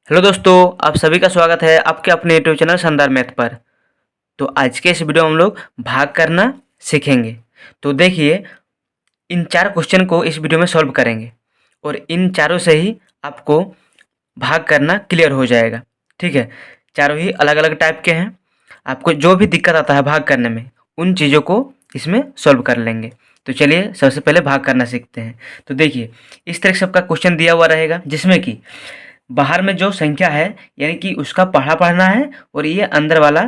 Hello दोस्तों, आप सभी का स्वागत है आपके अपने यूट्यूब चैनल शानदार मैथ पर। तो आज के इस वीडियो में हम लोग भाग करना सीखेंगे। तो देखिए, इन 4 क्वेश्चन को इस वीडियो में सॉल्व करेंगे और इन चारों से ही आपको भाग करना क्लियर हो जाएगा। ठीक है, चारों ही अलग अलग टाइप के हैं। आपको जो भी दिक्कत आता है भाग करने में, उन चीज़ों को इसमें सॉल्व कर लेंगे। तो चलिए सबसे पहले भाग करना सीखते हैं। तो देखिए, इस तरह से सबका क्वेश्चन दिया हुआ रहेगा जिसमें कि बाहर में जो संख्या है यानी कि उसका पढ़ा पढ़ना है और ये अंदर वाला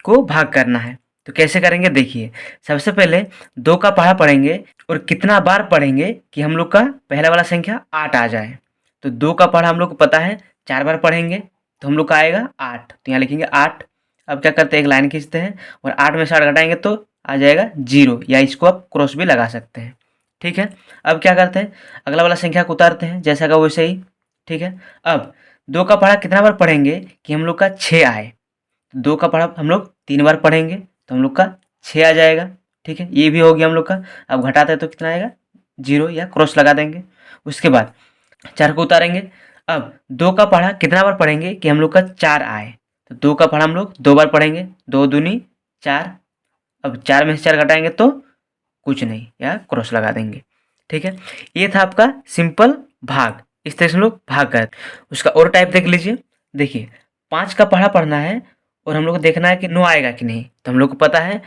को भाग करना है। तो कैसे करेंगे देखिए, सबसे पहले 2 का पढ़ा पढ़ेंगे और कितना बार पढ़ेंगे कि हम लोग का पहला वाला संख्या 8 आ जाए। तो 2 का पढ़ा हम लोग को पता है 4 बार पढ़ेंगे तो हम लोग का आएगा 8। तो यहाँ लिखेंगे 8। अब क्या करते हैं, एक लाइन खींचते हैं और 8 में से 8 घटाएंगे तो आ जाएगा 0, या इसको आप क्रॉस भी लगा सकते हैं। ठीक है, अब क्या करते हैं, अगला वाला संख्या को उतारते हैं जैसा का वैसे ही। ठीक है, अब 2 का पढ़ा कितना बार पढ़ेंगे कि हम लोग का 6 आए। 2 का पढ़ा हम लोग 3 बार पढ़ेंगे तो हम लोग का 6 आ जाएगा। ठीक है, ये भी हो गया हम लोग का। अब घटाते हैं तो कितना आएगा, 0 या क्रॉस लगा देंगे। उसके बाद 4 को उतारेंगे। अब 2 का पढ़ा कितना बार पढ़ेंगे कि हम लोग का 4 आए। तो 2 का पढ़ा हम लोग 2 बार पढ़ेंगे, 2 दूनी 4। अब 4 में से 4 घटाएंगे तो कुछ नहीं, या क्रॉस लगा देंगे। ठीक है, ये था आपका सिंपल भाग। इस तरह से हम लोग भाग कर, उसका और टाइप देख लीजिए। देखिए, 5 का पढ़ा पढ़ना है और हम लोग को देखना है कि 9 आएगा कि नहीं। तो हम लोग को पता है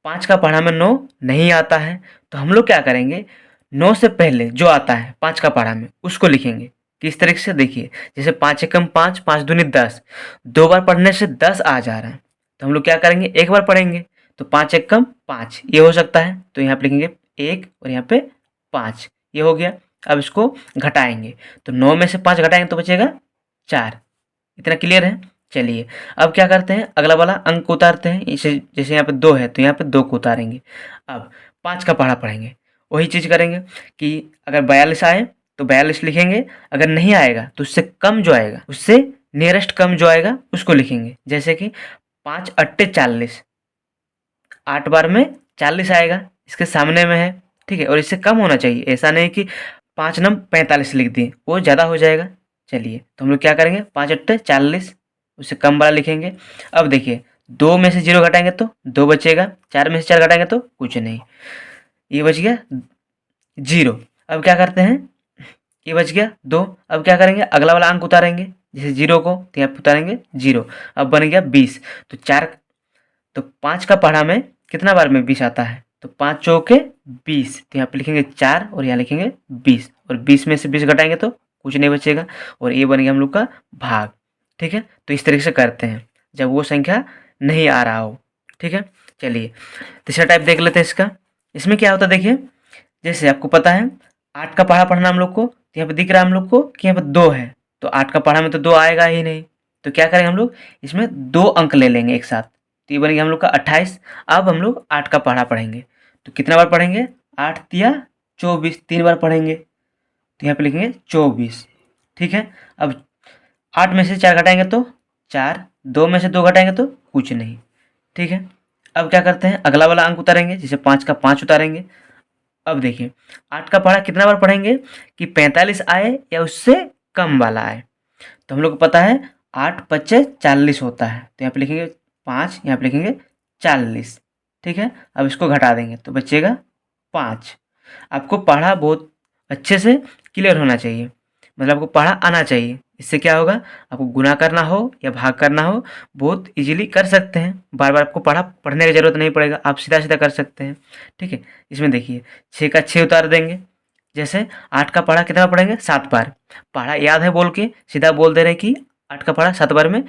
5 का पढ़ा में 9 नहीं आता है। तो हम लोग क्या करेंगे, 9 से पहले जो आता है 5 का पढ़ा में उसको लिखेंगे। किस तरीके से देखिए, जैसे 5 एकम 5, 5 दूनी 10, 2 बार पढ़ने से 10 आ जा रहा है। तो हम लोग क्या करेंगे, एक बार पढ़ेंगे तो 5 एकम 5 ये हो सकता है। तो यहाँ पे लिखेंगे 1 और यहाँ पे 5, ये हो गया। अब इसको घटाएंगे तो 9 में से 5 घटाएंगे तो बचेगा 4। इतना क्लियर है। चलिए, अब क्या करते हैं, अगला वाला अंक को उतारते हैं। इसे जैसे यहाँ पे 2 है तो यहाँ पे 2 को उतारेंगे। अब 5 का पढ़ा पढ़ेंगे, वही चीज़ करेंगे कि अगर 42 आए तो 42 लिखेंगे। अगर नहीं आएगा तो उससे कम जो आएगा, उससे नियरेस्ट कम जो आएगा उसको लिखेंगे। जैसे कि 5 अट्टे 40, 8 बार में 40 आएगा, इसके सामने में है। ठीक है, और इससे कम होना चाहिए, ऐसा नहीं कि 5 नम 45 लिख दिए, वो ज़्यादा हो जाएगा। चलिए, तो हम लोग क्या करेंगे, 5 अट्टे 40, उससे कम वाला लिखेंगे। अब देखिए, 2 में से 0 घटाएंगे तो 2 बचेगा, 4 में से 4 घटाएंगे तो कुछ नहीं, ये बच गया 0। अब क्या करते हैं, ये बच गया 2। अब क्या करेंगे, अगला वाला अंक उतारेंगे, जैसे 0 को तो यहाँ पे उतारेंगे 0। अब बन गया 20। तो 4, तो 5 का पढ़ा में कितना बार में 20 आता है, तो 5 चौके 20। तो यहाँ पे लिखेंगे 4 और यहाँ लिखेंगे 20, और 20 में से 20 घटाएंगे तो कुछ नहीं बचेगा, और ये बन गया हम लोग का भाग। ठीक है, तो इस तरीके से करते हैं जब वो संख्या नहीं आ रहा हो। ठीक है, चलिए तीसरा टाइप देख लेते हैं इसका। इसमें क्या होता है देखिए, जैसे आपको पता है 8 का पढ़ा पढ़ना हम लोग को, तो यहाँ पे दिख रहा है हम लोग को कि यहाँ पे 2 है। तो 8 का पढ़ा में तो 2 आएगा ही नहीं। तो क्या करेंगे हम लोग, इसमें 2 अंक ले लेंगे एक साथ। तो ये बन गया हम लोग का 28। अब हम लोग 8 का पढ़ा पढ़ेंगे तो कितना बार पढ़ेंगे, 8 तिया 24, 3 बार पढ़ेंगे। तो यहाँ पे लिखेंगे 24। ठीक है, अब 8 में से 4 घटाएंगे तो 4, 2 में से 2 घटाएंगे तो कुछ नहीं। ठीक है, अब क्या करते हैं, अगला वाला अंक उतारेंगे, जैसे 5 का 5 उतारेंगे। अब देखिए, 8 का पढ़ा कितना बार पढ़ेंगे कि 45 आए या उससे कम वाला आए। तो हम लोग को पता है 8 पच्चे 40 होता है। तो यहाँ पे लिखेंगे 5, यहाँ पे लिखेंगे 40। ठीक है, अब इसको घटा देंगे तो बचेगा 5। आपको पढ़ा बहुत अच्छे से क्लियर होना चाहिए, मतलब आपको पढ़ा आना चाहिए। इससे क्या होगा, आपको गुना करना हो या भाग करना हो बहुत इजीली कर सकते हैं। बार बार आपको पढ़ने की ज़रूरत नहीं पड़ेगा, आप सीधा सीधा कर सकते हैं। ठीक है, इसमें देखिए 6 का 6 उतार देंगे। जैसे 8 का पढ़ा कितना पढ़ेंगे, 7 बार। पढ़ा याद है बोल के सीधा बोल दे रहे हैं कि 8 का पढ़ा 7 बार में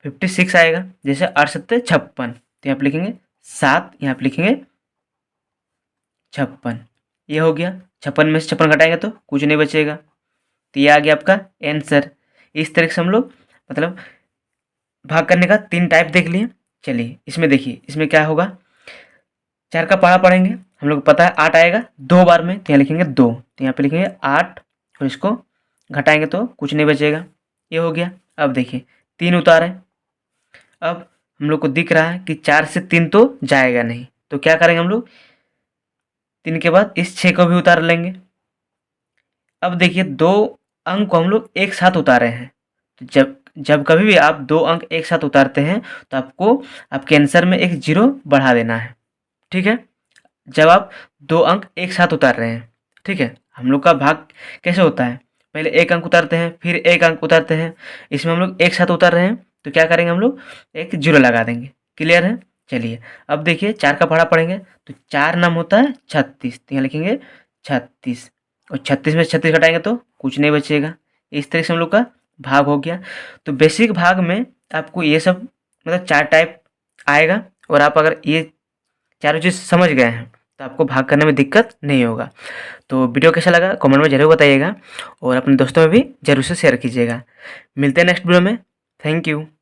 56 आएगा। जैसे 8 सत्ते 56, तो यहाँ पे लिखेंगे 7, यहाँ पे लिखेंगे 56। ये हो गया, 56 में से 56 घटाएंगे तो कुछ नहीं बचेगा। तो ये आ गया आपका आंसर। इस तरह से हम लोग मतलब भाग करने का 3 टाइप देख लिए। चलिए इसमें देखिए, इसमें क्या होगा, 4 का पढ़ा पढ़ेंगे, हम लोग को पता है 8 आएगा 2 बार में, तो यहाँ लिखेंगे 2। तो यहाँ पे लिखेंगे 8 और इसको घटाएंगे तो कुछ नहीं बचेगा, ये हो गया। अब देखिए 3 उतारे, अब हम लोग को दिख रहा है कि 4 से 3 तो जाएगा नहीं। तो क्या करेंगे हम लोग, 3 के बाद इस 6 को भी उतार लेंगे। अब देखिए 2 अंक को हम लोग एक साथ उतारे हैं, तो जब जब कभी भी आप 2 अंक एक साथ उतारते हैं तो आपको आपके आंसर में एक 0 बढ़ा देना है, ठीक है? जब आप 2 अंक एक साथ उतार रहे हैं, ठीक है? हम लोग का भाग कैसे होता है, पहले 1 अंक उतारते हैं, फिर 1 अंक उतारते हैं। इसमें हम लोग एक साथ उतार रहे हैं तो क्या करेंगे, हम लोग एक 0 लगा देंगे। क्लियर है? चलिए अब देखिए 4 का पहाड़ा पढ़ेंगे तो 4 नाम होता है 36, तो यहाँ लिखेंगे 36 और 36 में 36 घटाएंगे तो कुछ नहीं बचेगा। इस तरह से हम लोग का भाग हो गया। तो बेसिक भाग में आपको ये सब मतलब 4 टाइप आएगा और आप अगर ये चारों चीज़ समझ गए हैं तो आपको भाग करने में दिक्कत नहीं होगा। तो वीडियो कैसा लगा कमेंट में ज़रूर बताइएगा और अपने दोस्तों में भी ज़रूर से शेयर कीजिएगा। मिलते हैं नेक्स्ट वीडियो में। Thank you.